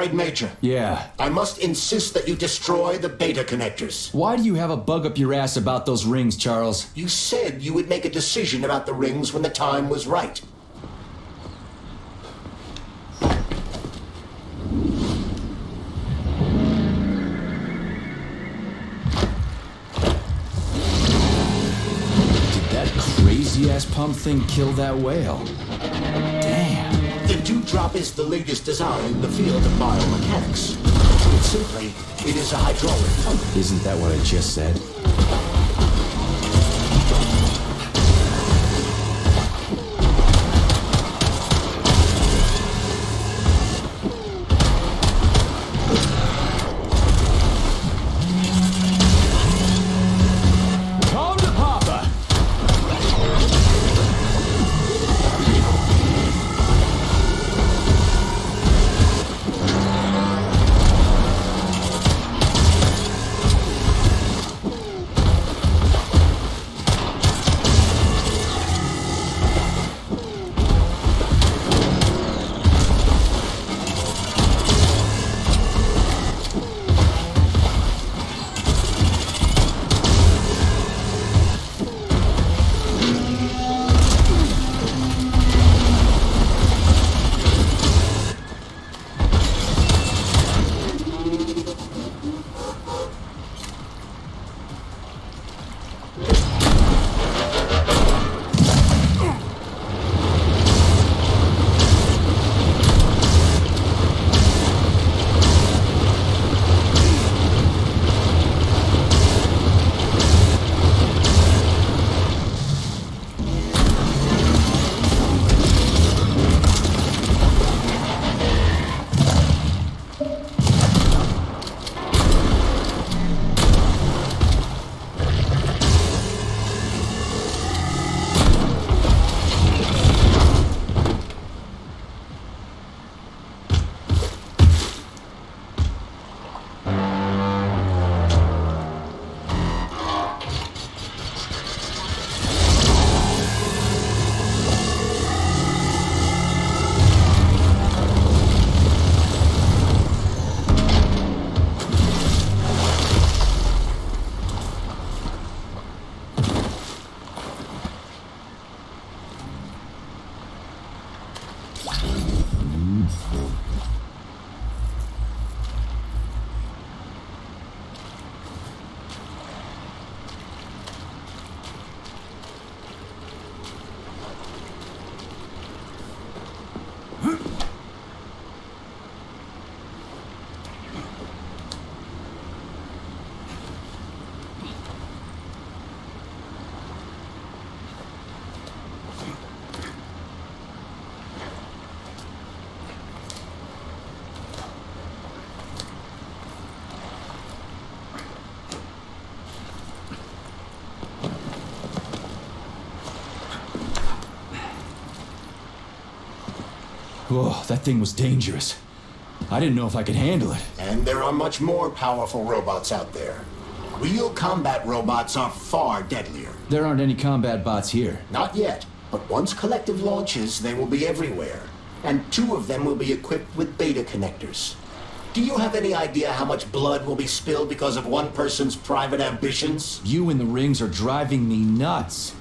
Comrade Major. Yeah. I must insist that you destroy the beta connectors. Why do you have a bug up your ass about those rings, Charles? You said you would make a decision about the rings when the time was right. Crazy-ass pump thing killed that whale. Damn. The dewdrop is the latest design in the field of biomechanics. Put simply, it is a hydraulic pump. Isn't that what I just said? Whoa, that thing was dangerous. I didn't know if I could handle it. And there are much more powerful robots out there. Real combat robots are far deadlier. There aren't any combat bots here. Not yet, but once Collective launches, they will be everywhere. And 2 of them will be equipped with beta connectors. Do you have any idea how much blood will be spilled because of one person's private ambitions? You and the rings are driving me nuts.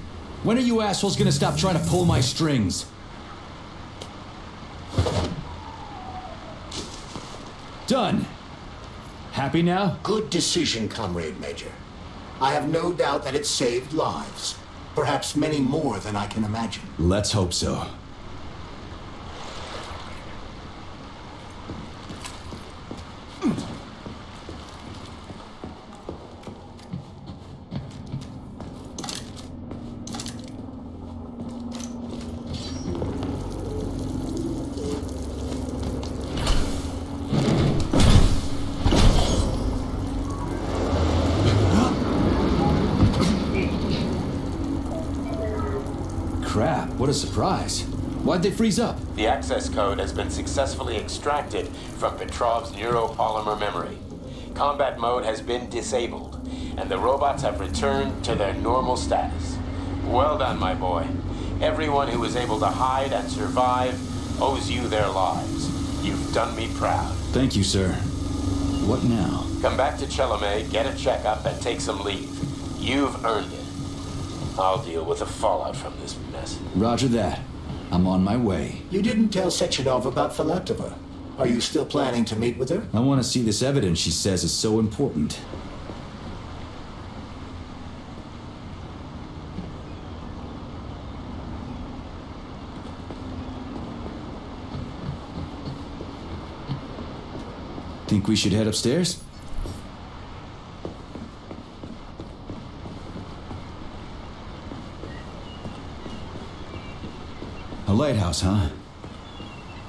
When are you assholes gonna stop trying to pull my strings? Done. Happy now? Good decision, Comrade Major. I have no doubt that it saved lives. Perhaps many more than I can imagine. Let's hope so. Crap, what a surprise. Why'd they freeze up? The access code has been successfully extracted from Petrov's neuropolymer memory. Combat mode has been disabled, and the robots have returned to their normal status. Well done, my boy. Everyone who was able to hide and survive owes you their lives. You've done me proud. Thank you, sir. What now? Come back to Chelome, get a checkup, and take some leave. You've earned it. I'll deal with the fallout from this mess. Roger that. I'm on my way. You didn't tell Sechenov about Filatova. Are you still planning to meet with her? I want to see this evidence she says is so important. Think we should head upstairs? A lighthouse, huh?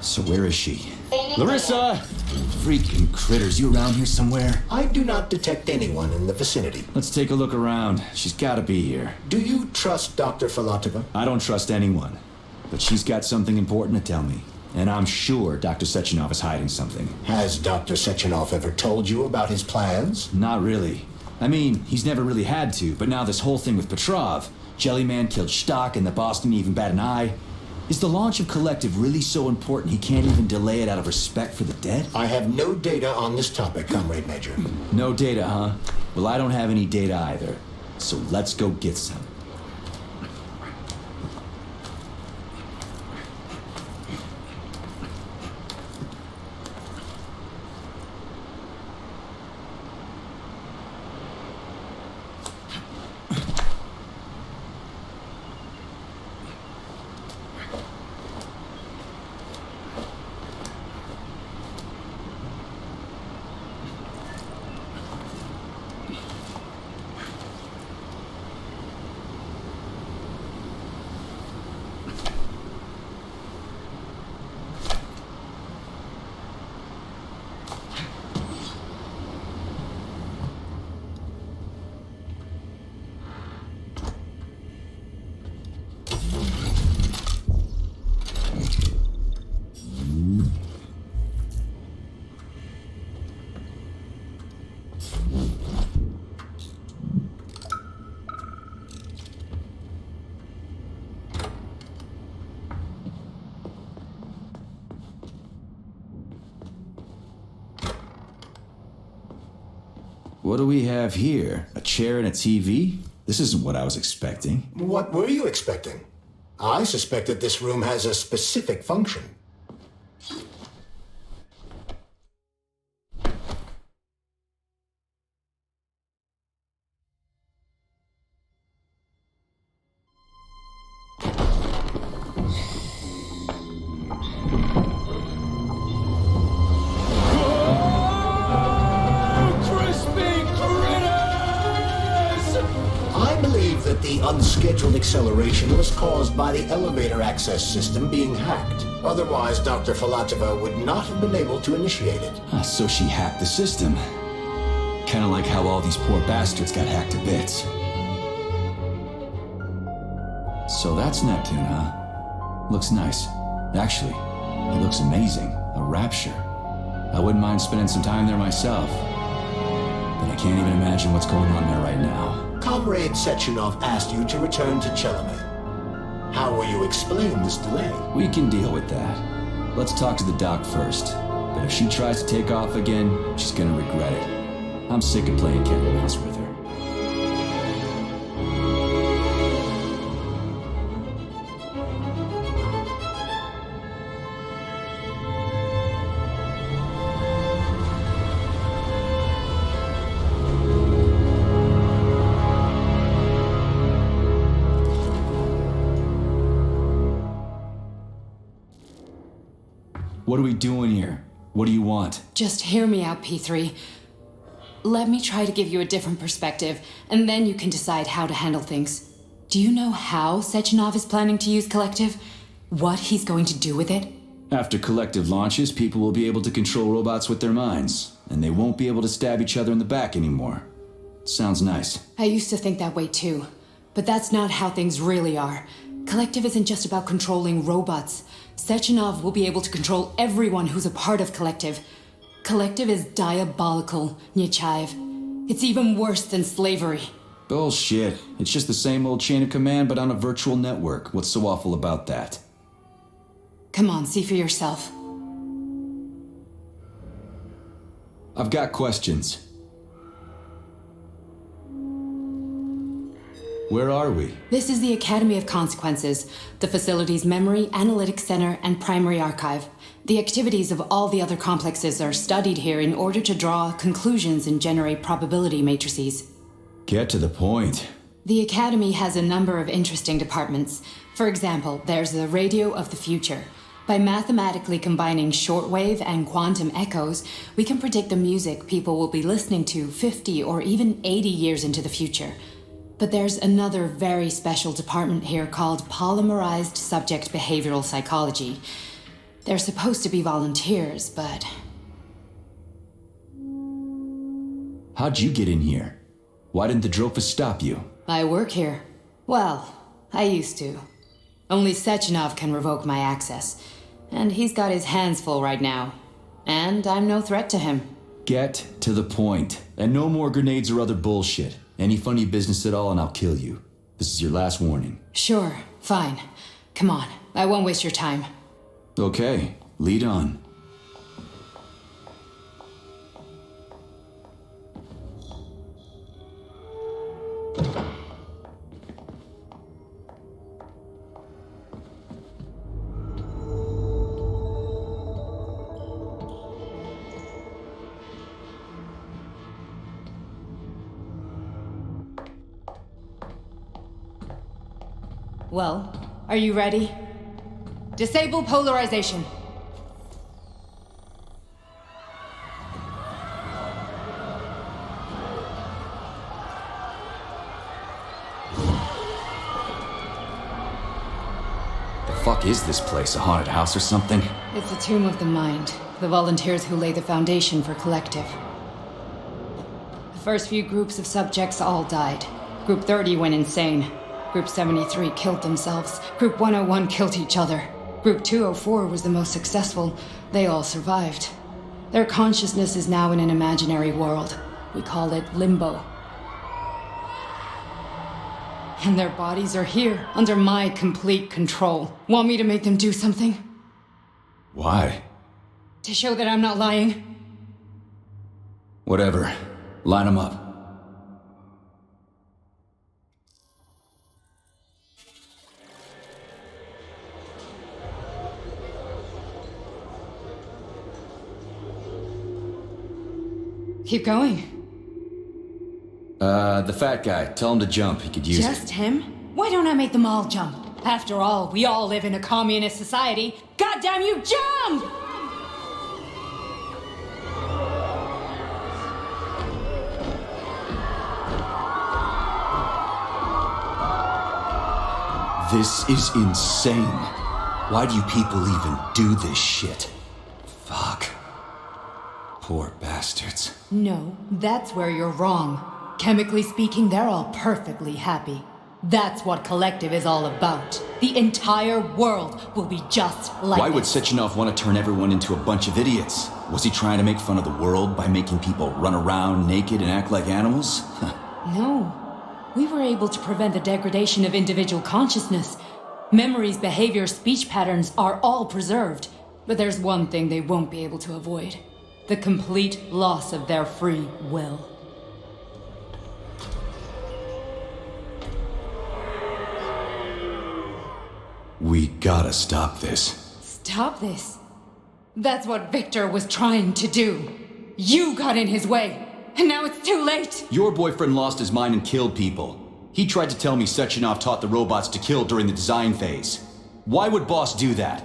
So where is she? Larissa! Freaking critters, you around here somewhere? I do not detect anyone in the vicinity. Let's take a look around. She's gotta be here. Do you trust Dr. Filatova? I don't trust anyone. But she's got something important to tell me. And I'm sure Dr. Sechenov is hiding something. Has Dr. Sechenov ever told you about his plans? Not really. I mean, he's never really had to, but now this whole thing with Petrov, Jellyman killed Stock and the boss didn't even bat an eye. Is the launch of Collective really so important he can't even delay it out of respect for the dead? I have no data on this topic, Comrade Major. No data, huh? Well, I don't have any data either. So let's go get some. What do we have here? A chair and a TV? This isn't what I was expecting. What were you expecting? I suspect that this room has a specific function. Unscheduled acceleration was caused by the elevator access system being hacked. Otherwise, Dr. Filatova would not have been able to initiate it. So she hacked the system. Kinda like how all these poor bastards got hacked to bits. So that's Neptune, huh? Looks nice. Actually, it looks amazing. A rapture. I wouldn't mind spending some time there myself. But I can't even imagine what's going on there right now. Comrade Sechenov asked you to return to Chelome. How will you explain this delay? We can deal with that. Let's talk to the doc first. But if she tries to take off again, she's gonna regret it. I'm sick of playing cat and mouse with her. What are we doing here? What do you want? Just hear me out, P3. Let me try to give you a different perspective, and then you can decide how to handle things. Do you know how Sechenov is planning to use Collective? What he's going to do with it? After Collective launches, people will be able to control robots with their minds, and they won't be able to stab each other in the back anymore. Sounds nice. I used to think that way too, but that's not how things really are. Collective isn't just about controlling robots. Sechenov will be able to control everyone who's a part of Collective. Collective is diabolical, Nechayev. It's even worse than slavery. Bullshit. It's just the same old chain of command, but on a virtual network. What's so awful about that? Come on, see for yourself. I've got questions. Where are we? This is the Academy of Consequences, the facility's memory, analytics center, and primary archive. The activities of all the other complexes are studied here in order to draw conclusions and generate probability matrices. Get to the point. The Academy has a number of interesting departments. For example, there's the Radio of the Future. By mathematically combining shortwave and quantum echoes, we can predict the music people will be listening to 50 or even 80 years into the future. But there's another very special department here called Polymerized Subject Behavioral Psychology. They're supposed to be volunteers, but... How'd you get in here? Why didn't the Drofus stop you? I work here. Well, I used to. Only Sechenov can revoke my access. And he's got his hands full right now. And I'm no threat to him. Get to the point. And no more grenades or other bullshit. Any funny business at all and I'll kill you. This is your last warning. Sure, fine. Come on, I won't waste your time. Okay, lead on. Well, are you ready? Disable polarization. The fuck is this place? A haunted house or something? It's a tomb of the mind. The volunteers who lay the foundation for Collective. The first few groups of subjects all died. Group 30 went insane. Group 73 killed themselves. Group 101 killed each other. Group 204 was the most successful. They all survived. Their consciousness is now in an imaginary world. We call it Limbo. And their bodies are here, under my complete control. Want me to make them do something? Why? To show that I'm not lying? Whatever. Line them up. Keep going. The fat guy. Tell him to jump. He could use it. Just him? Why don't I make them all jump? After all, we all live in a communist society. Goddamn you, jump! This is insane. Why do you people even do this shit? Fuck. Poor bastards. No, that's where you're wrong. Chemically speaking, they're all perfectly happy. That's what Collective is all about. The entire world will be just like Why would this. Sechenov want to turn everyone into a bunch of idiots? Was he trying to make fun of the world by making people run around naked and act like animals? No. We were able to prevent the degradation of individual consciousness. Memories, behavior, speech patterns are all preserved. But there's one thing they won't be able to avoid. The complete loss of their free will. We gotta stop this. Stop this. That's what Victor was trying to do. You got in his way, and now it's too late. Your boyfriend lost his mind and killed people. He tried to tell me Sechenov taught the robots to kill during the design phase. Why would Boss do that?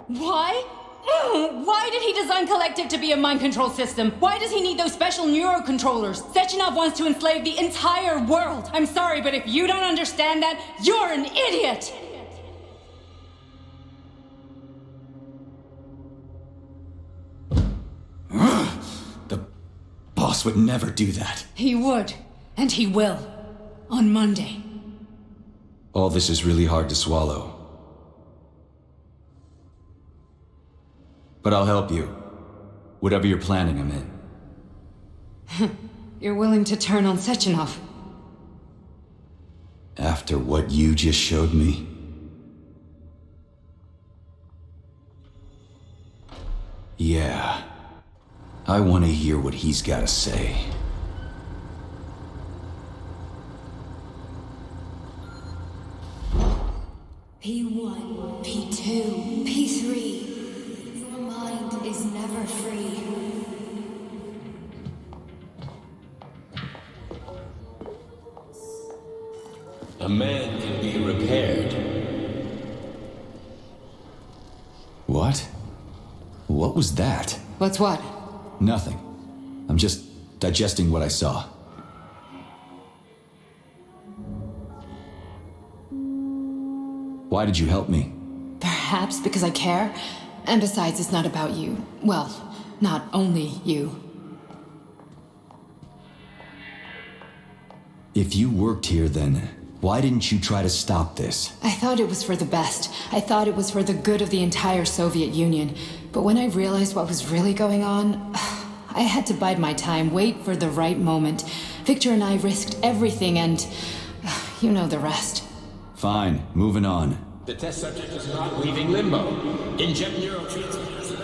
Why? Why did he design Collective to be a mind control system? Why does he need those special neurocontrollers? Sechenov wants to enslave the entire world. I'm sorry, but if you don't understand that, you're an idiot! The boss would never do that. He would, and he will. On Monday. All this is really hard to swallow. But I'll help you. Whatever you're planning, I'm in. You're willing to turn on Sechenov? After what you just showed me? Yeah. I want to hear what he's got to say. P1, P2, P3. Your mind is never free. A man can be repaired. What? What was that? What's what? Nothing. I'm just digesting what I saw. Why did you help me? Perhaps because I care. And besides, it's not about you. Well, not only you. If you worked here, then why didn't you try to stop this? I thought it was for the best. I thought it was for the good of the entire Soviet Union. But when I realized what was really going on, I had to bide my time, wait for the right moment. Victor and I risked everything and you know the rest. Fine, moving on. The test subject is not leaving limbo. Inject neurotransmitters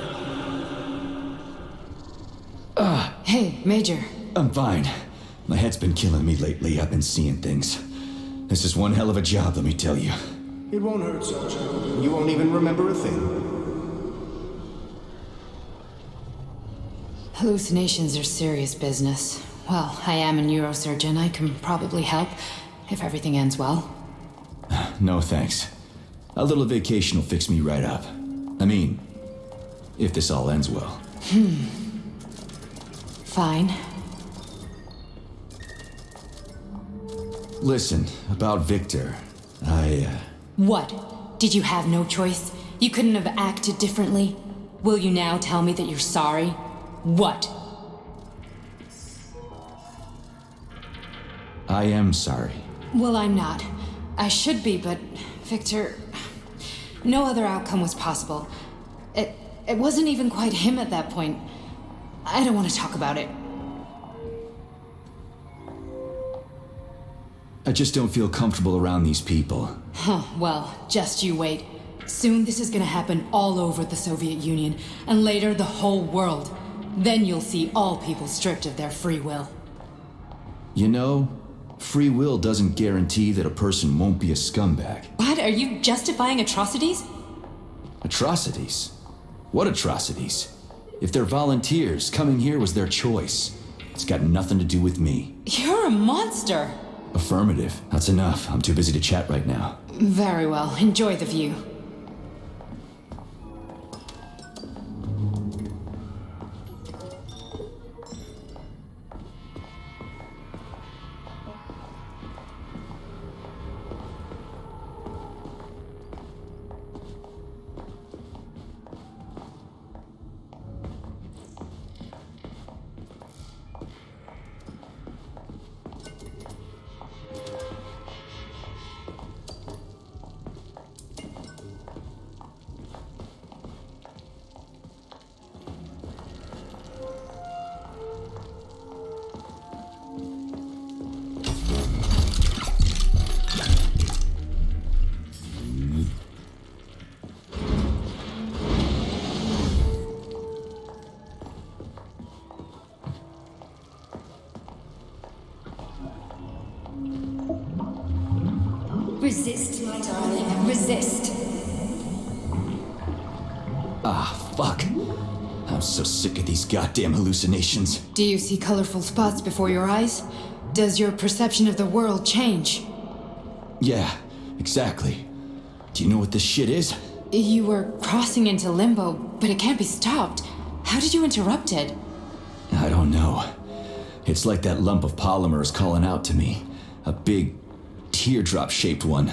now. Hey, Major. I'm fine. My head's been killing me lately. I've been seeing things. This is one hell of a job, let me tell you. It won't hurt, Sergeant. You won't even remember a thing. Hallucinations are serious business. Well, I am a neurosurgeon. I can probably help, if everything ends well. No thanks. A little vacation will fix me right up. I mean, if this all ends well. Fine. Listen, about Victor, What? Did you have no choice? You couldn't have acted differently? Will you now tell me that you're sorry? What? I am sorry. Well, I'm not. I should be, but Victor... No other outcome was possible. It wasn't even quite him at that point. I don't want to talk about it. I just don't feel comfortable around these people. Huh, well, just you wait. Soon this is gonna happen all over the Soviet Union, and later the whole world. Then you'll see all people stripped of their free will. You know, free will doesn't guarantee that a person won't be a scumbag. What? Are you justifying atrocities? Atrocities? What atrocities? If they're volunteers, coming here was their choice. It's got nothing to do with me. You're a monster! Affirmative. That's enough. I'm too busy to chat right now. Very well. Enjoy the view. Resist, my darling. Resist. Ah, fuck. I'm so sick of these goddamn hallucinations. Do you see colorful spots before your eyes? Does your perception of the world change? Yeah, exactly. Do you know what this shit is? You were crossing into limbo, but it can't be stopped. How did you interrupt it? I don't know. It's like that lump of polymer is calling out to me. A big, teardrop-shaped one.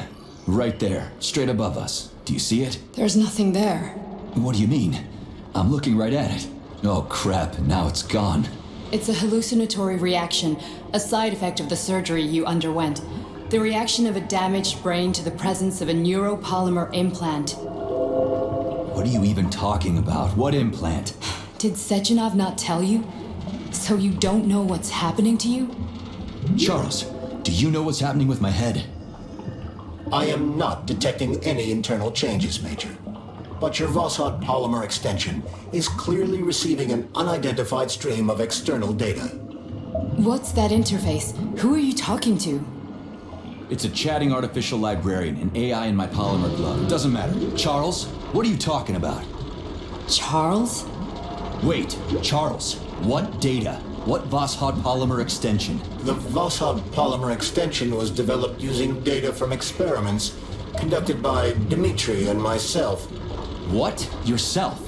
Right there, straight above us. Do you see it? There's nothing there. What do you mean? I'm looking right at it. Oh crap, now it's gone. It's a hallucinatory reaction, a side effect of the surgery you underwent. The reaction of a damaged brain to the presence of a neuropolymer implant. What are you even talking about? What implant? Did Sechenov not tell you? So you don't know what's happening to you? Charles, do you know what's happening with my head? I am not detecting any internal changes, Major. but your Vossot polymer extension is clearly receiving an unidentified stream of external data. What's that interface? Who are you talking to? It's a chatting artificial librarian, an AI in my polymer glove. Doesn't matter. Charles, what are you talking about? Charles? Wait, Charles, what data? What Vossot polymer extension? The Vossot polymer extension was developed using data from experiments conducted by Dmitri and myself. What? Yourself?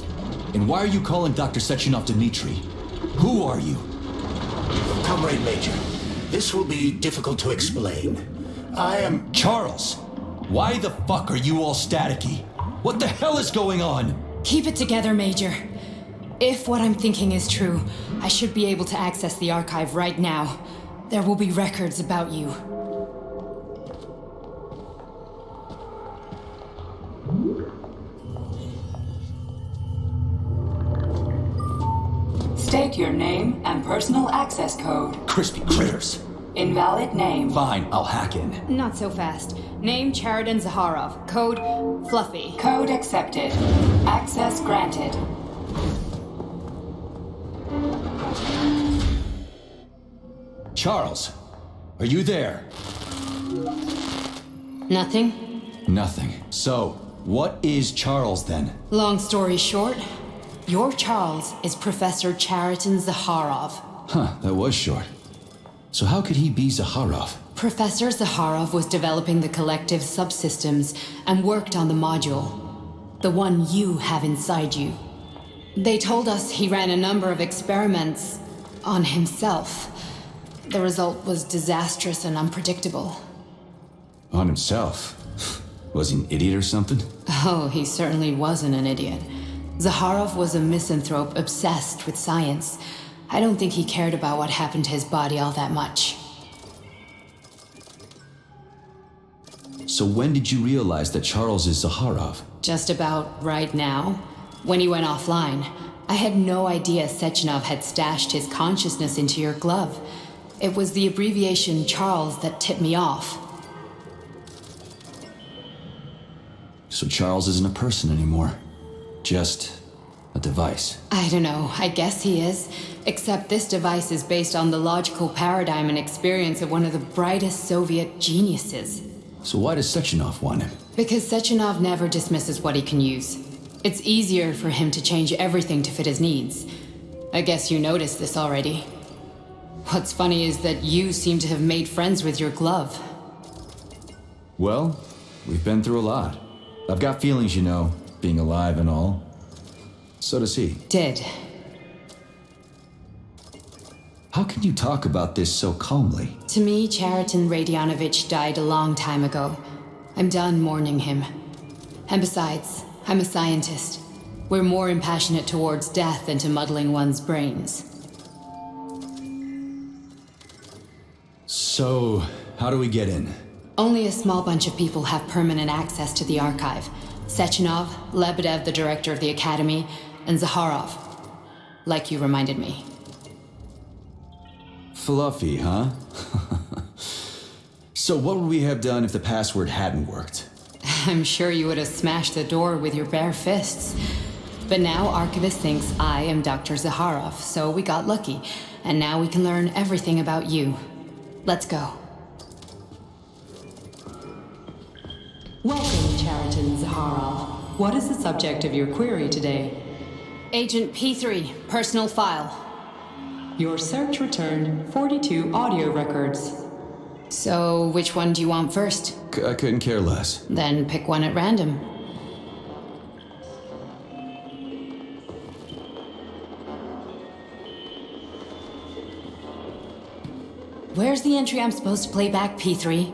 And why are you calling Dr. Sechenov Dmitri? Who are you? Comrade Major, this will be difficult to explain. I am... Charles! Why the fuck are you all staticky? What the hell is going on? Keep it together, Major. If what I'm thinking is true, I should be able to access the archive right now. There will be records about you. State your name and personal access code. Crispy critters. Invalid name. Fine, I'll hack in. Not so fast. Name Cheriton Zaharov. Code Fluffy. Code accepted. Access granted. Charles, are you there? Nothing? Nothing. So, what is Charles then? Long story short, your Charles is Professor Cheriton Zaharov. Huh, that was short. So how could he be Zaharov? Professor Zaharov was developing the collective subsystems and worked on the module. The one you have inside you. They told us he ran a number of experiments on himself. The result was disastrous and unpredictable. On himself? Was he an idiot or something? Oh, he certainly wasn't an idiot. Zaharov was a misanthrope obsessed with science. I don't think he cared about what happened to his body all that much. So when did you realize that Charles is Zaharov? Just about right now, when he went offline. I had no idea Sechenov had stashed his consciousness into your glove. It was the abbreviation Charles that tipped me off. So Charles isn't a person anymore. Just a device. I don't know, I guess he is. Except this device is based on the logical paradigm and experience of one of the brightest Soviet geniuses. So why does Sechenov want him? Because Sechenov never dismisses what he can use. It's easier for him to change everything to fit his needs. I guess you noticed this already. What's funny is that you seem to have made friends with your glove. Well, we've been through a lot. I've got feelings, you know, being alive and all. So does he. Did. How can you talk about this so calmly? To me, Cheriton Radionovich died a long time ago. I'm done mourning him. And besides, I'm a scientist. We're more impassionate towards death than to muddling one's brains. So, how do we get in? Only a small bunch of people have permanent access to the archive. Sechenov, Lebedev, the director of the academy, and Zaharov. Like you reminded me. Fluffy, huh? So what would we have done if the password hadn't worked? I'm sure you would have smashed the door with your bare fists. But now Archivist thinks I am Dr. Zaharov, so we got lucky. And now we can learn everything about you. Let's go. Welcome, Cheriton Zaharov. What is the subject of your query today? Agent P3, personal file. Your search returned 42 audio records. So, which one do you want first? I couldn't care less. Then pick one at random. Where's the entry I'm supposed to play back, P3?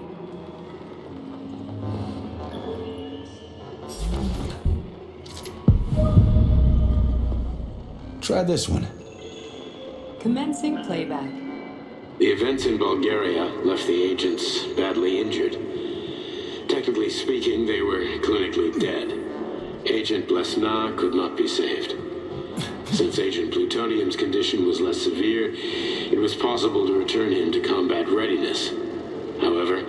Try this one. Commencing playback. The events in Bulgaria left the agents badly injured. Technically speaking, they were clinically dead. Agent Blesna could not be saved. Since Agent Plutonium's condition was less severe, it was possible to return him to combat readiness. However,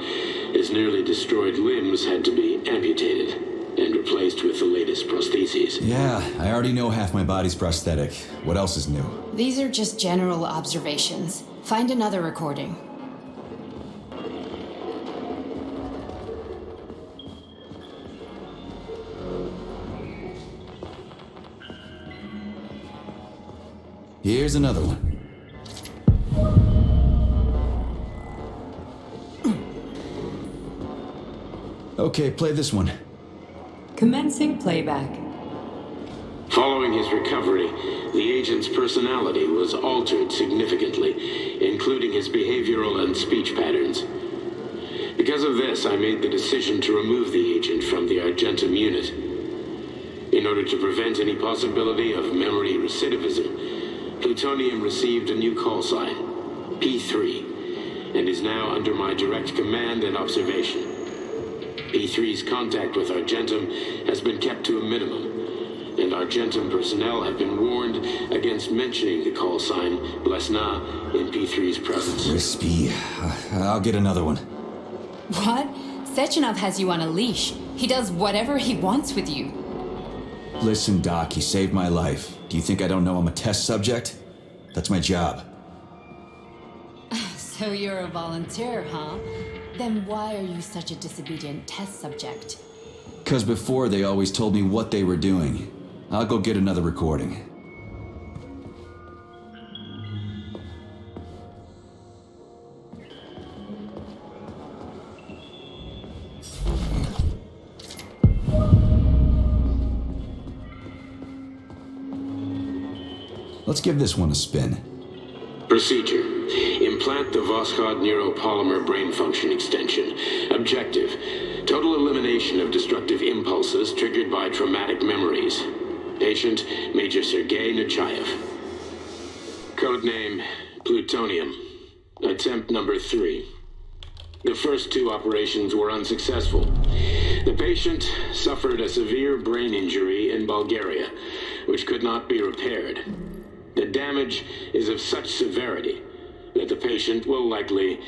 his nearly destroyed limbs had to be amputated, and replaced with the latest prostheses. Yeah, I already know half my body's prosthetic. What else is new? These are just general observations. Find another recording. Here's another one. Okay, play this one. Commencing playback. Following his recovery, the agent's personality was altered significantly, including his behavioral and speech patterns. Because of this, I made the decision to remove the agent from the Argentum unit. In order to prevent any possibility of memory recidivism, Plutonium received a new call sign, P3, and is now under my direct command and observation. P3's contact with Argentum has been kept to a minimum, and Argentum personnel have been warned against mentioning the call sign Blesna in P3's presence. Crispy. I'll get another one. What? Sechenov has you on a leash. He does whatever he wants with you. Listen, Doc, you saved my life. Do you think I don't know I'm a test subject? That's my job. So you're a volunteer, huh? Then why are you such a disobedient test subject? 'Cause before they always told me what they were doing. I'll go get another recording. Let's give this one a spin. Procedure. Implant the Voskhod neuropolymer brain function extension. Objective. Total elimination of destructive impulses triggered by traumatic memories. Patient, Major Sergei Nechayev. Codename, Plutonium. Attempt number 3. The first 2 operations were unsuccessful. The patient suffered a severe brain injury in Bulgaria, which could not be repaired. The damage is of such severity that the patient will likely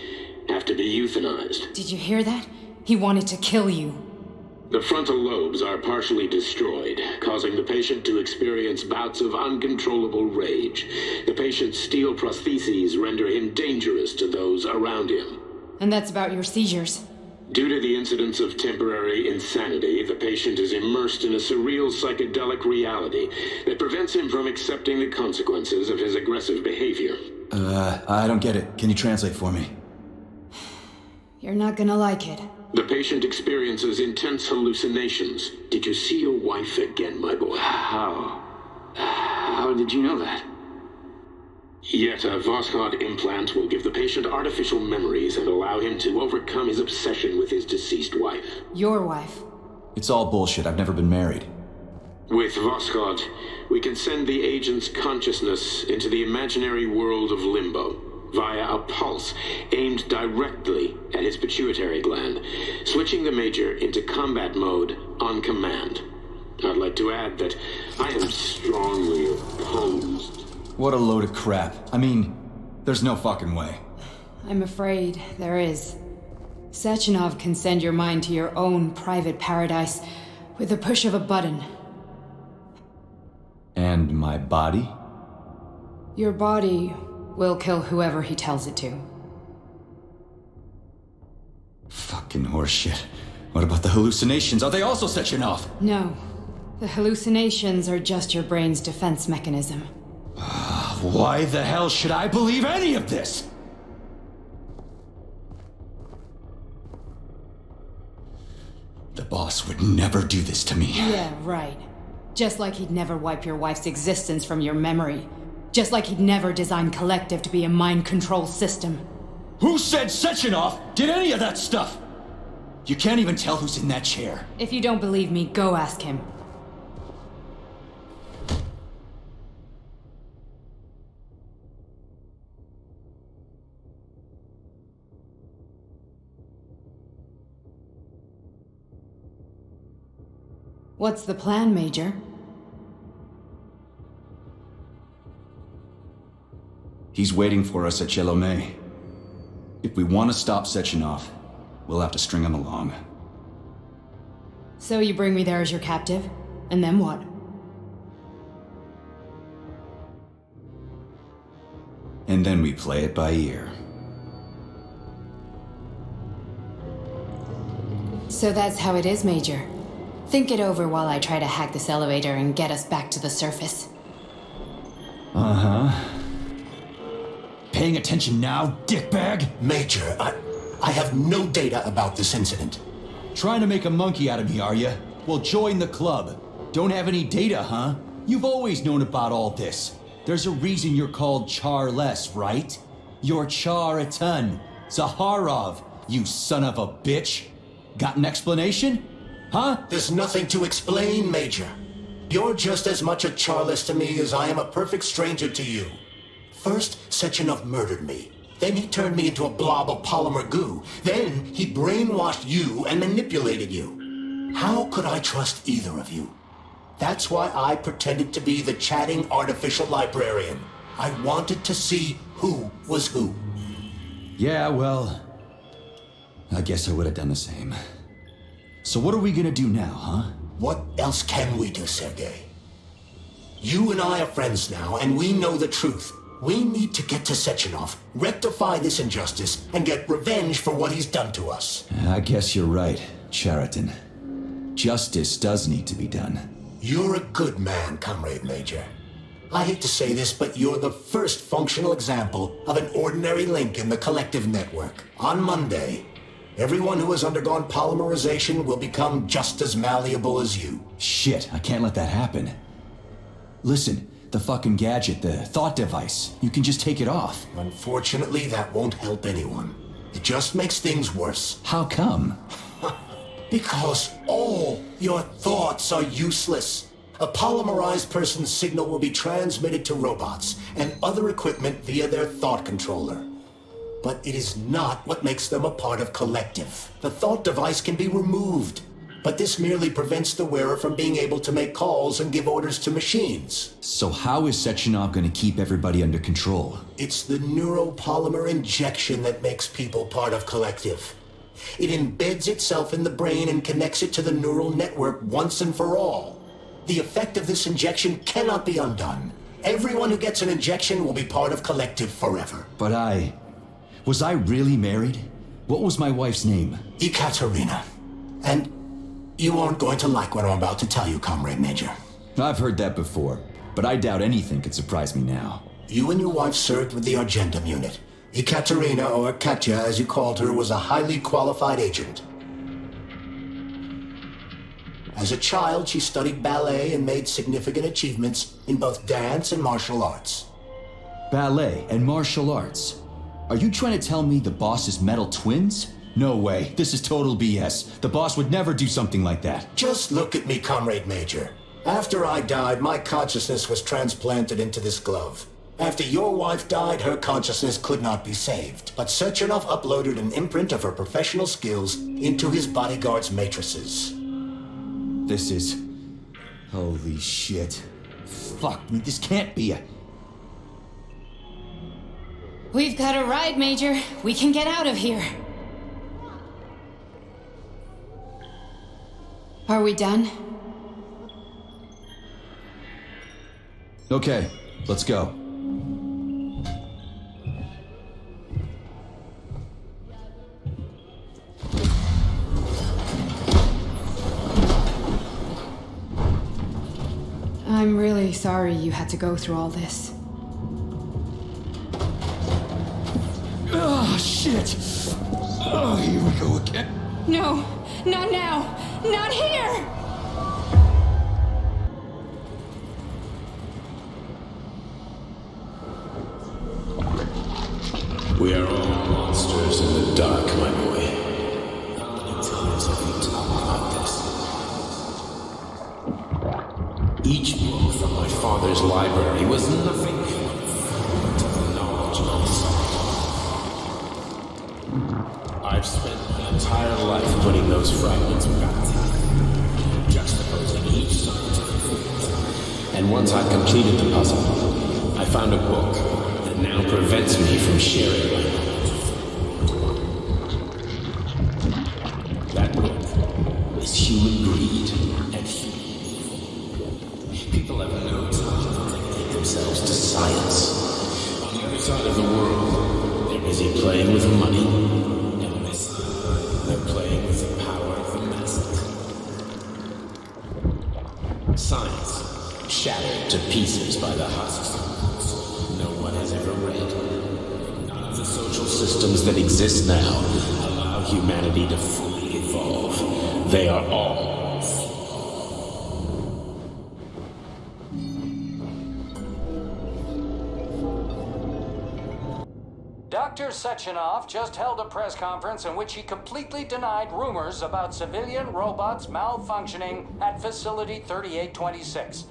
have to be euthanized. Did you hear that? He wanted to kill you. The frontal lobes are partially destroyed, causing the patient to experience bouts of uncontrollable rage. The patient's steel prostheses render him dangerous to those around him. And that's about your seizures. Due to the incidence of temporary insanity, the patient is immersed in a surreal psychedelic reality that prevents him from accepting the consequences of his aggressive behavior. I don't get it. Can you translate for me? You're not gonna like it. The patient experiences intense hallucinations. Did you see your wife again, my boy? How did you know that? Yet a Voskhod implant will give the patient artificial memories and allow him to overcome his obsession with his deceased wife. Your wife. It's all bullshit. I've never been married. With Voskhod, we can send the agent's consciousness into the imaginary world of limbo via a pulse aimed directly at his pituitary gland, switching the Major into combat mode on command. I'd like to add that I am strongly opposed. What a load of crap. I mean, there's no fucking way. I'm afraid there is. Sechenov can send your mind to your own private paradise with the push of a button. And my body? Your body will kill whoever he tells it to. Fucking horseshit. What about the hallucinations? Are they also Sechenov? No. The hallucinations are just your brain's defense mechanism. Why the hell should I believe any of this? The boss would never do this to me. Yeah, right. Just like he'd never wipe your wife's existence from your memory. Just like he'd never design Collective to be a mind control system. Who said Sechenov did any of that stuff? You can't even tell who's in that chair. If you don't believe me, go ask him. What's the plan, Major? He's waiting for us at Chelomey. If we want to stop Sechenov, we'll have to string him along. So you bring me there as your captive, and then what? And then we play it by ear. So that's how it is, Major. Think it over while I try to hack this elevator and get us back to the surface. Uh-huh. Paying attention now, dickbag? Major, I have no data about this incident. Trying to make a monkey out of me, are you? Well, join the club. Don't have any data, huh? You've always known about all this. There's a reason you're called Charless, right? You're Char a ton. Zaharov, you son of a bitch. Got an explanation? Huh? There's nothing to explain, Major. You're just as much a Charless to me as I am a perfect stranger to you. First, Sechenov murdered me. Then he turned me into a blob of polymer goo. Then he brainwashed you and manipulated you. How could I trust either of you? That's why I pretended to be the chatting artificial librarian. I wanted to see who was who. Yeah, well, I guess I would have done the same. So what are we gonna do now, huh? What else can we do, Sergei? You and I are friends now, and we know the truth. We need to get to Sechenov, rectify this injustice, and get revenge for what he's done to us. I guess you're right, Chariton. Justice does need to be done. You're a good man, Comrade Major. I hate to say this, but you're the first functional example of an ordinary link in the collective network. On Monday, everyone who has undergone polymerization will become just as malleable as you. Shit, I can't let that happen. Listen, the fucking gadget, the thought device, you can just take it off. Unfortunately, that won't help anyone. It just makes things worse. How come? Because all your thoughts are useless. A polymerized person's signal will be transmitted to robots and other equipment via their thought controller. But it is not what makes them a part of collective. The thought device can be removed, but this merely prevents the wearer from being able to make calls and give orders to machines. So how is Sechenov gonna keep everybody under control? It's the neuropolymer injection that makes people part of collective. It embeds itself in the brain and connects it to the neural network once and for all. The effect of this injection cannot be undone. Everyone who gets an injection will be part of collective forever. But was I really married? What was my wife's name? Ekaterina. And you aren't going to like what I'm about to tell you, Comrade Major. I've heard that before, but I doubt anything could surprise me now. You and your wife served with the Argentum unit. Ekaterina, or Katya as you called her, was a highly qualified agent. As a child, she studied ballet and made significant achievements in both dance and martial arts. Ballet and martial arts? Are you trying to tell me the boss is metal twins? No way, this is total BS. The boss would never do something like that. Just look at me, Comrade Major. After I died, my consciousness was transplanted into this glove. After your wife died, her consciousness could not be saved. But Sechenov uploaded an imprint of her professional skills into his bodyguard's matrices. This is... holy shit. Fuck me, this can't be a... We've got a ride, Major. We can get out of here. Are we done? Okay, let's go. I'm really sorry you had to go through all this. Oh, shit! Oh, here we go again. No, not now! Not here! We are all monsters in the dark, my boy. How many times have we talked about this? Each book from my father's library was nothing but the knowledge myself. I've spent my entire life putting those fragments back together, juxtaposing each scientific fact. And once I completed the puzzle, I found a book that now prevents me from sharing my knowledge. That book is Human Greed. outside of the world. They're busy playing with money. And listen, they're playing with the power of the masses. Science, shattered to pieces by the husks no one has ever read. None of the social systems that exist now allow humanity to fully evolve. They are all Dr. Sechenov just held a press conference in which he completely denied rumors about civilian robots malfunctioning at Facility 3826.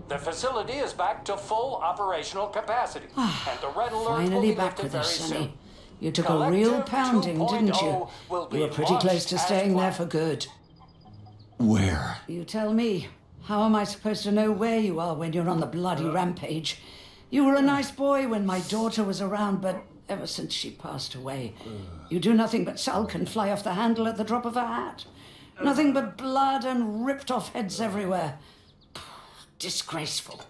The facility is back to full operational capacity, and the red alert will Finally be back lifted with very us, soon. Sonny. You took a real pounding, didn't you? You were pretty close to staying there for good. Where? You tell me. How am I supposed to know where you are when you're on the bloody rampage? You were a nice boy when my daughter was around, but ever since she passed away, you do nothing but sulk and fly off the handle at the drop of a hat. Nothing but blood and ripped off heads everywhere. Disgraceful.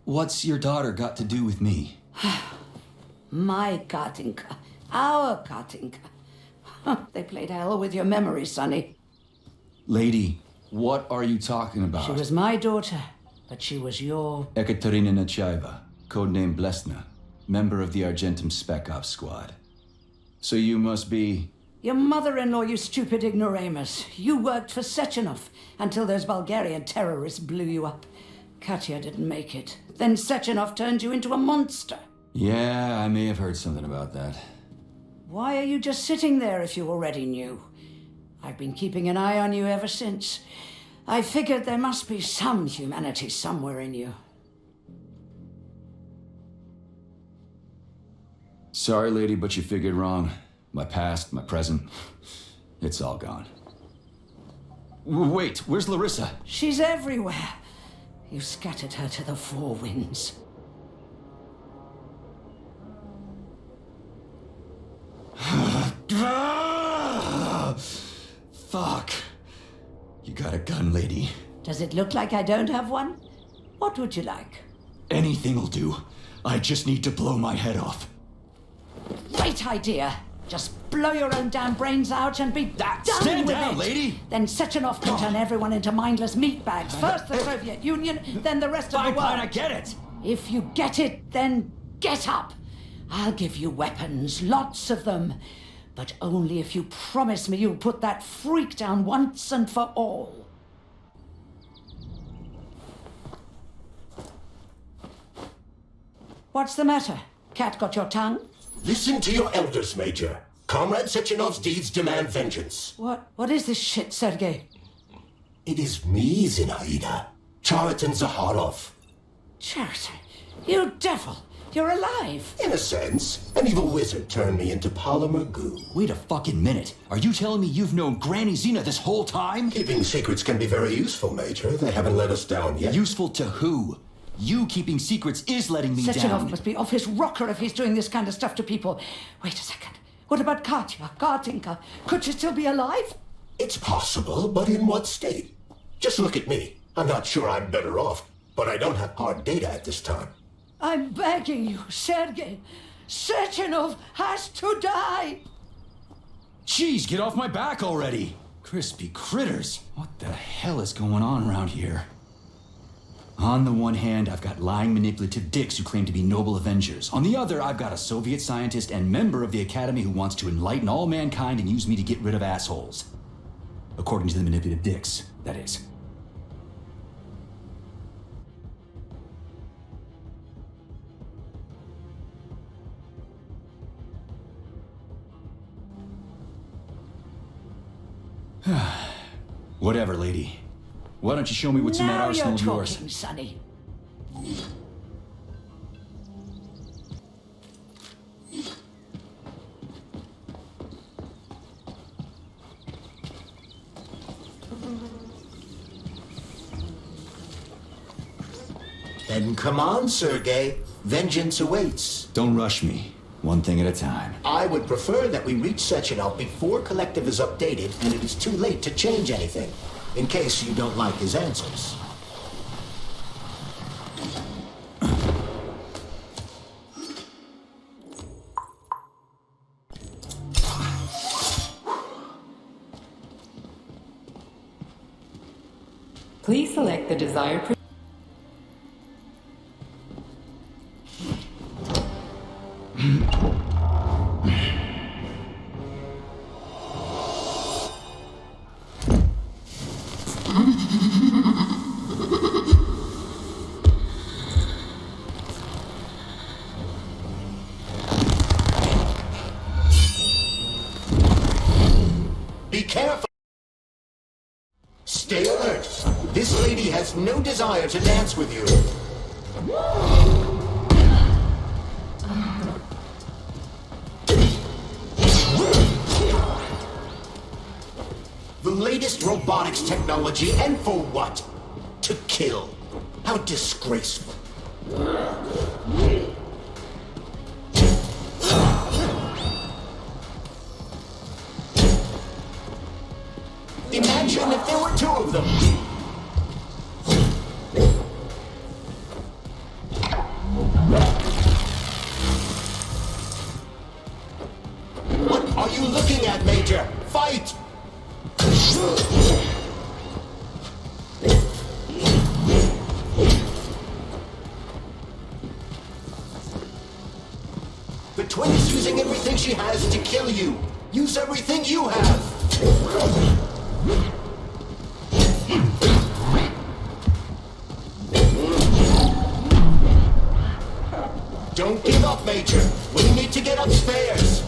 What's your daughter got to do with me? My Katinka. Our Katinka. They played hell with your memory, Sonny. Lady, what are you talking about? She was my daughter, but she was your... Ekaterina Nechaeva, codename Blesna, member of the Argentum Spec Ops squad. So you must be... Your mother-in-law, you stupid ignoramus. You worked for Sechenov until those Bulgarian terrorists blew you up. Katya didn't make it. Then Sechenov turned you into a monster. Yeah, I may have heard something about that. Why are you just sitting there if you already knew? I've been keeping an eye on you ever since. I figured there must be some humanity somewhere in you. Sorry, lady, but you figured wrong. My past, my present, it's all gone. Wait, where's Larissa? She's everywhere. You scattered her to the four winds. Fuck. You got a gun, lady. Does it look like I don't have one? What would you like? Anything'll do. I just need to blow my head off. Great idea. Just blow your own damn brains out and be done Stand with down, it. lady. Then Sechenov can turn everyone into mindless meatbags. First the Soviet Union, then the rest of the world. Fine, I get it. If you get it, then get up. I'll give you weapons, lots of them. But only if you promise me you'll put that freak down once and for all. What's the matter? Cat got your tongue? Listen to your elders, Major. Comrade Sechenov's deeds demand vengeance. What is this shit, Sergei? It is me, Zinaida. Chariton Zaharov. Chariton, you devil! You're alive! In a sense, an evil wizard turned me into polymer goo. Wait a fucking minute. Are you telling me you've known Granny Xena this whole time? Keeping secrets can be very useful, Major. They haven't let us down yet. Useful to who? You keeping secrets is letting me Sechenov down. must be off his rocker if he's doing this kind of stuff to people. Wait a second. What about Katya, Katinka? Could she still be alive? It's possible, but in what state? Just look at me. I'm not sure I'm better off, but I don't have hard data at this time. I'm begging you, Sergei. Sechenov has to die! Jeez, get off my back already! Crispy critters. What the hell is going on around here? On the one hand, I've got lying, manipulative dicks who claim to be noble avengers. On the other, I've got a Soviet scientist and member of the Academy who wants to enlighten all mankind and use me to get rid of assholes. According to the manipulative dicks, that is. Whatever, lady. Why don't you show me what's in that arsenal of Now you're yours? talking, Sonny. Then come on, Sergei. Vengeance awaits. Don't rush me. One thing at a time. I would prefer that we reach Sechenov before Collective is updated and it is too late to change anything, in case you don't like his answers. Please select the desired. Be careful! Stay alert! This lady has no desire to dance with you. The latest robotics technology, and for what? To kill. How disgraceful. Imagine if there were two of them. What are you looking at, Major? Fight! The twin is using everything she has to kill you. Use everything you have. Don't give up, Major. We need to get upstairs.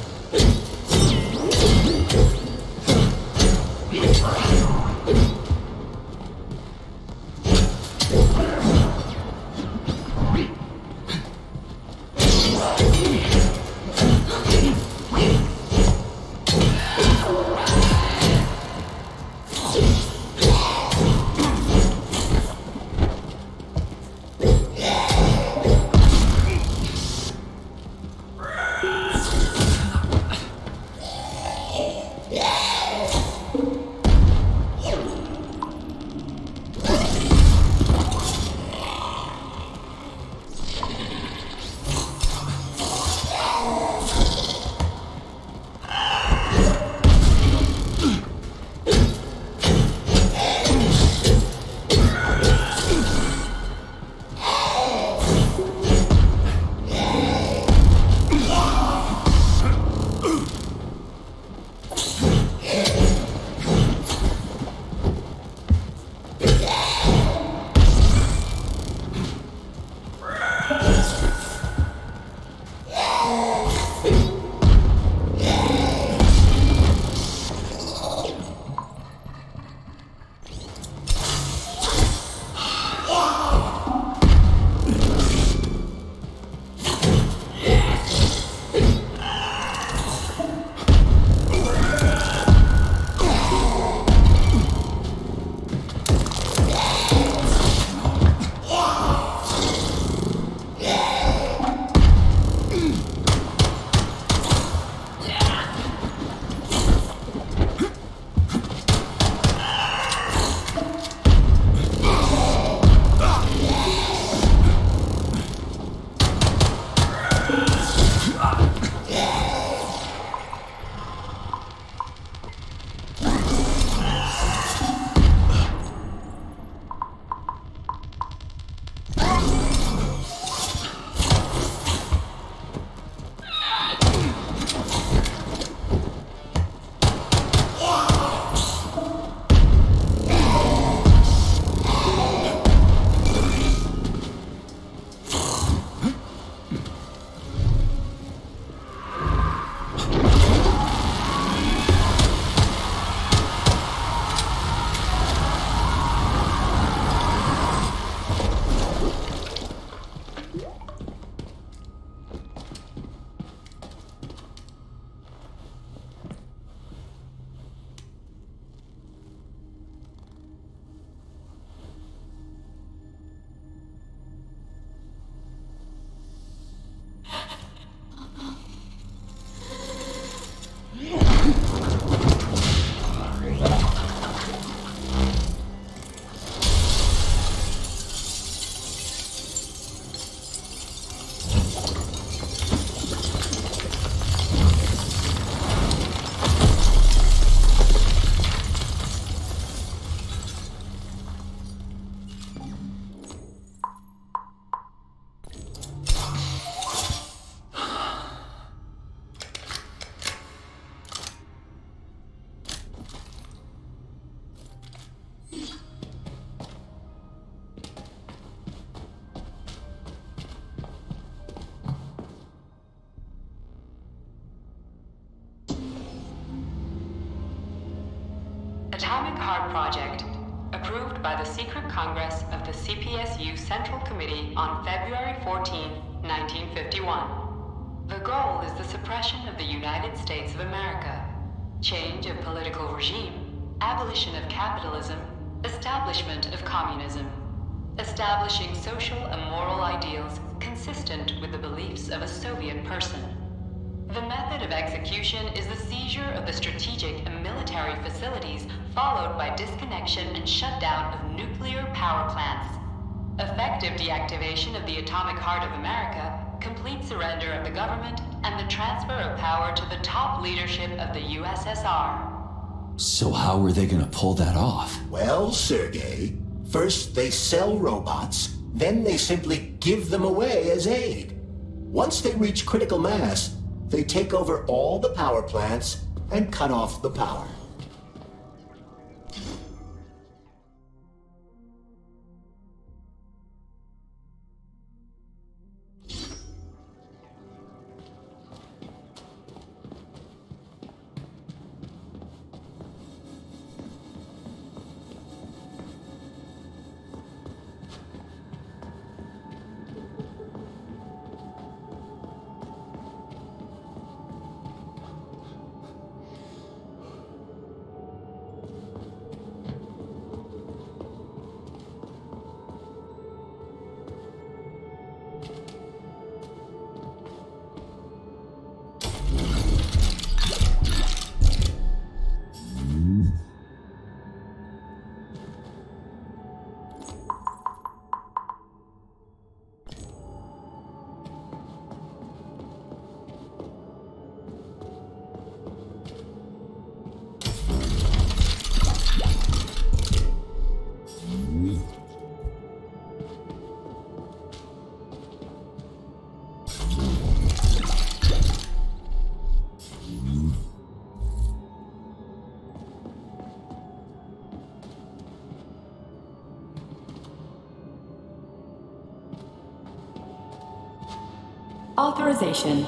Atomic Heart Project, approved by the Secret Congress of the CPSU Central Committee on February 14, 1951. The goal is the suppression of the United States of America, change of political regime, abolition of capitalism, establishment of communism, establishing social and moral ideals consistent with the beliefs of a Soviet person. The method of execution is the seizure of the strategic and military facilities, followed by disconnection and shutdown of nuclear power plants. Effective deactivation of the atomic heart of America, complete surrender of the government, and the transfer of power to the top leadership of the USSR. So how are they gonna pull that off? Well, Sergei, first they sell robots, then they simply give them away as aid. Once they reach critical mass, they take over all the power plants and cut off the power. Authorization.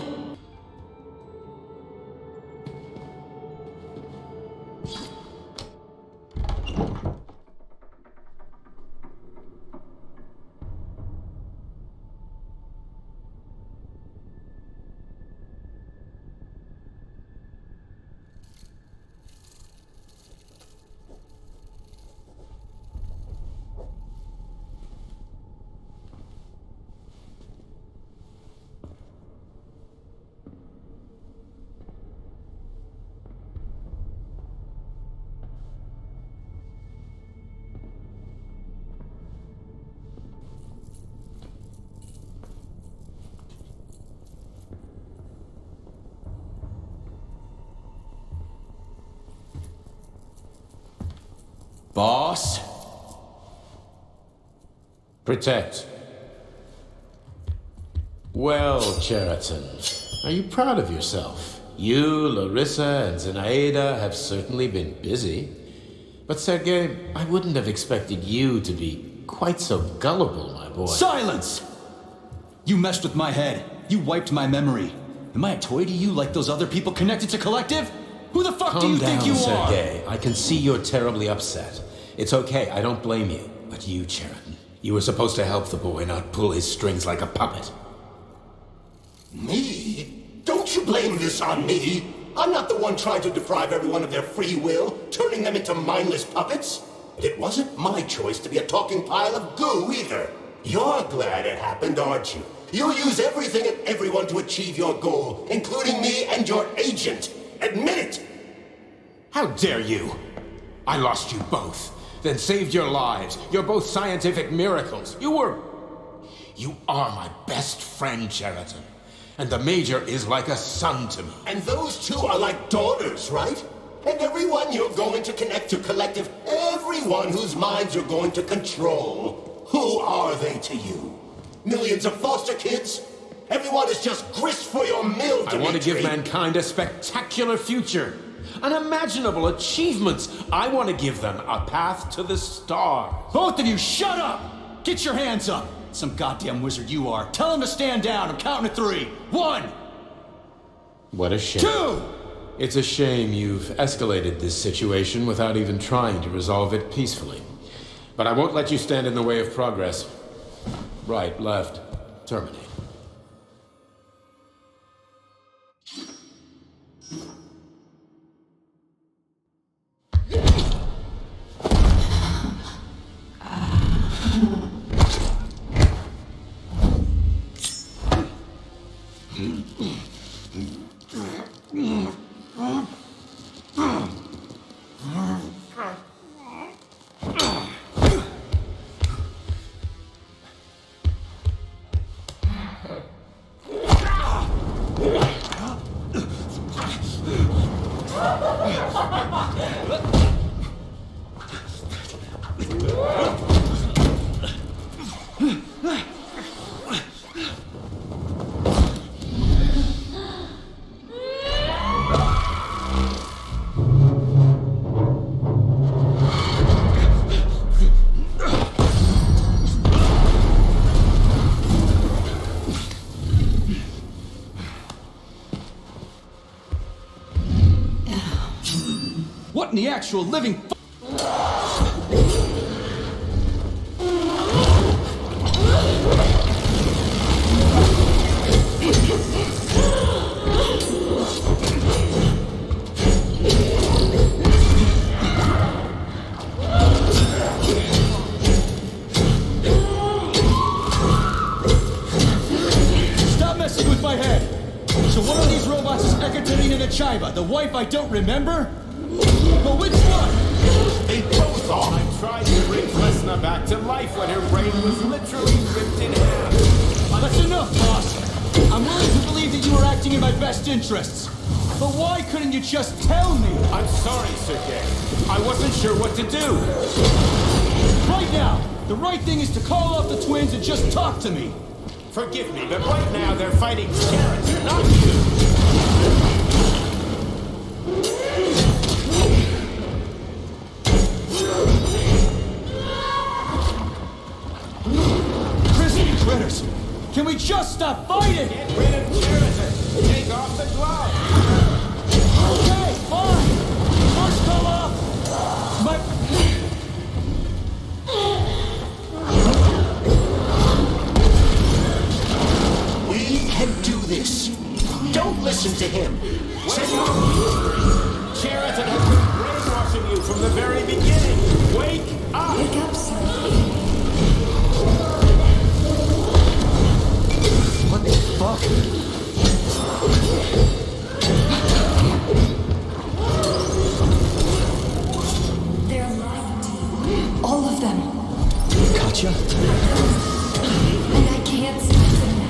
Boss? Protect. Well, Cheriton, are you proud of yourself? You, Larissa, and Zenaida have certainly been busy. But Sergei, I wouldn't have expected you to be quite so gullible, my boy. Silence! You messed with my head. You wiped my memory. Am I a toy to you like those other people connected to Collective? Who the fuck do you think you are? Calm down, Sergei. I can see you're terribly upset. It's okay, I don't blame you. But you, Cheriton, you were supposed to help the boy, not pull his strings like a puppet. Me? Don't you blame this on me? I'm not the one trying to deprive everyone of their free will, turning them into mindless puppets. And it wasn't my choice to be a talking pile of goo either. You're glad it happened, aren't you? You'll use everything and everyone to achieve your goal, including me and your agent. Admit it! How dare you? I lost you both, then saved your lives. You're both scientific miracles. You are my best friend, Cheriton. And the Major is like a son to me. And those two are like daughters, right? And everyone you're going to connect to Collective, everyone whose minds you're going to control, who are they to you? Millions of foster kids? Everyone is just grist for your mill, Dimitri. I want to give mankind a spectacular future. Unimaginable achievements. I want to give them a path to the stars. Both of you, shut up! Get your hands up! Some goddamn wizard you are. Tell him to stand down. I'm counting to 3. 1! What a shame. 2! It's a shame you've escalated this situation without even trying to resolve it peacefully. But I won't let you stand in the way of progress. Right, left, terminate. What in the actual living Stop messing with my head! So one of these robots is Ekaterina Nechaeva, the wife I don't remember? But which one? They both are! I tried to bring Lesna back to life when her brain was literally ripped in half. That's enough, boss. I'm willing to believe that you were acting in my best interests. But why couldn't you just tell me? I'm sorry, Sergei. I wasn't sure what to do. Right now, the right thing is to call off the twins and just talk to me. Forgive me, but right now they're fighting Cheriton, not you! Critters! Can we just stop fighting? Get rid of Cheriton! Take off the glove! Okay, fine! First call off! We can do this. Don't listen to him. Cheriton has been brainwashing you from the very beginning! Wake up! Wake up, Sergei. What the fuck? They're lying to you. All of them. Katya? And I can't stop them now.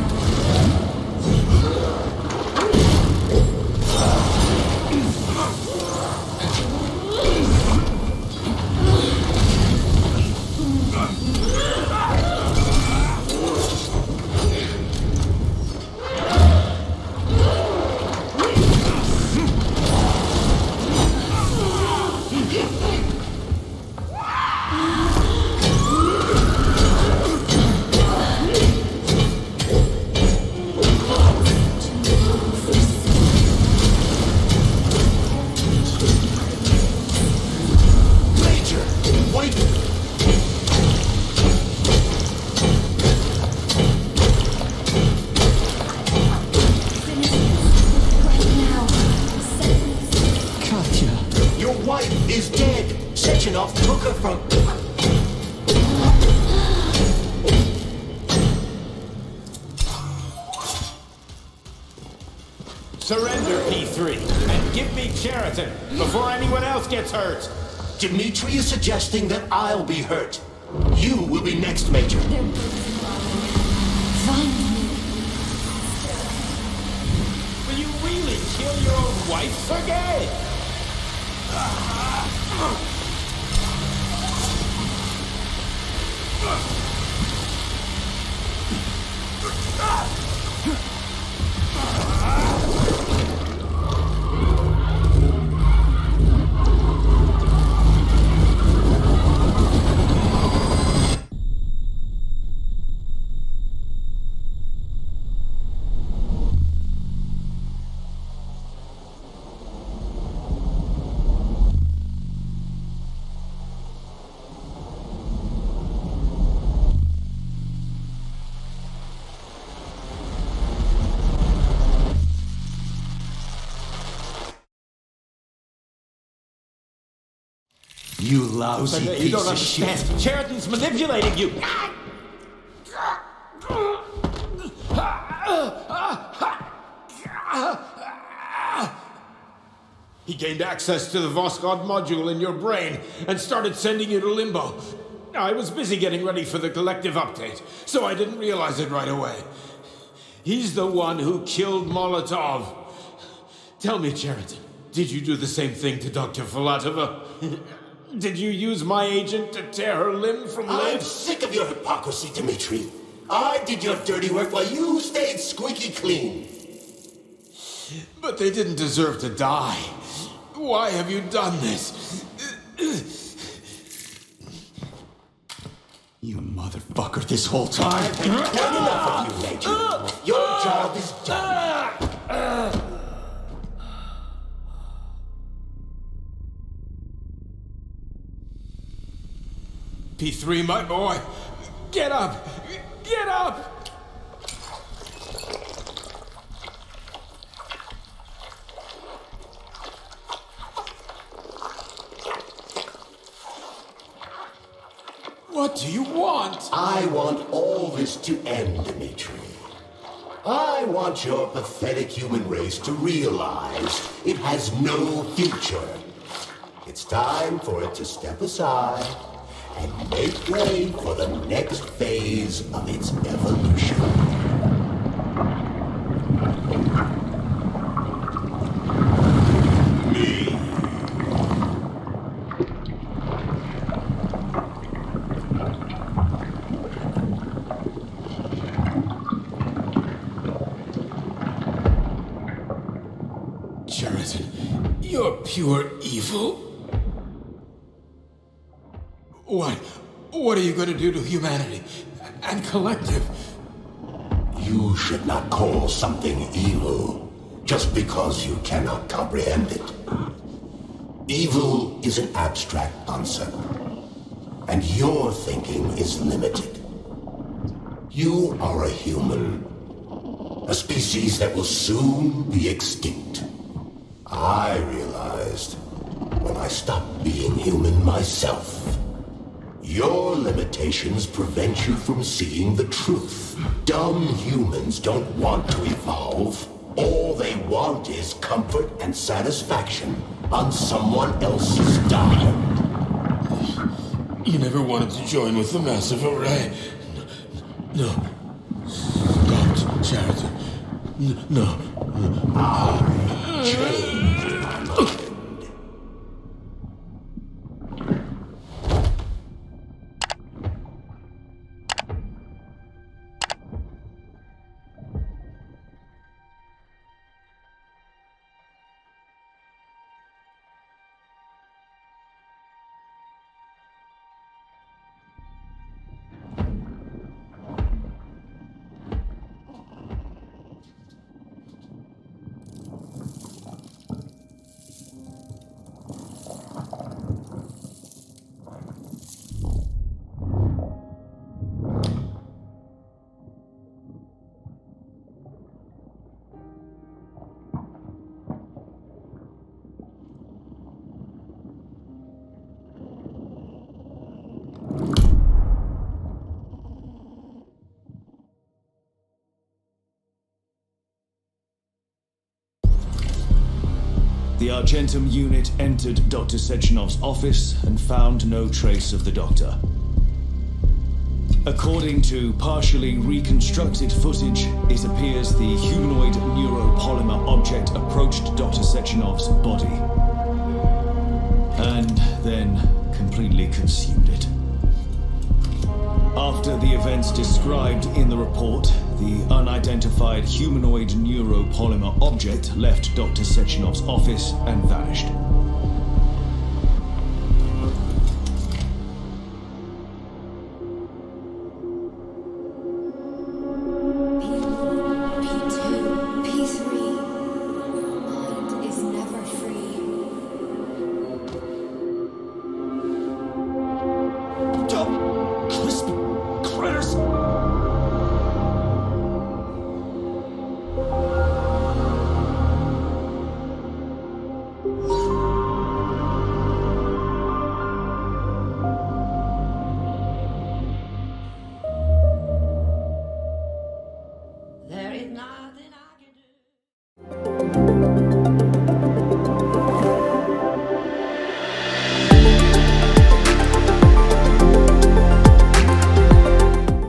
took her from... Surrender, P3, and give me Cheriton before anyone else gets hurt. Dimitri is suggesting that I'll be hurt. You will be next, Major. Find me. Will you really kill your own wife, Sergei? You lousy You piece don't of understand. shit. Sheridan's manipulating you. He gained access to the Voskhod module in your brain and started sending you to limbo. I was busy getting ready for the collective update, so I didn't realize it right away. He's the one who killed Molotov. Tell me, Sheridan, did you do the same thing to Dr. Filatova? Did you use my agent to tear her limb from limb? I'm sick of your hypocrisy, Dmitri. I did your dirty work while you stayed squeaky clean. But they didn't deserve to die. Why have you done this? You motherfucker, this whole time. I've done enough of you, Major. Your job is done. P3, my boy. Get up! Get up! What do you want? I want all this to end, Dmitri. I want your pathetic human race to realize it has no future. It's time for it to step aside and make way for the next phase of its evolution. Me. Sheridan, you're pure evil. What are you going to do to humanity and collective? You should not call something evil just because you cannot comprehend it. Evil is an abstract concept, and your thinking is limited. You are a human, a species that will soon be extinct. I realized when I stopped being human myself. Your limitations prevent you from seeing the truth. Dumb humans don't want to evolve. All they want is comfort and satisfaction on someone else's dime. You never wanted to join with the massive array. No. Don't, Sheridan. No. I changed my mind. The Argentum unit entered Dr. Sechenov's office and found no trace of the doctor. According to partially reconstructed footage, it appears the humanoid neuropolymer object approached Dr. Sechenov's body and then completely consumed it. After the events described in the report, the unidentified humanoid neuropolymer object left Dr. Sechenov's office and vanished. P2, P3. Mind is never free. Dumb, crispy critters! nothing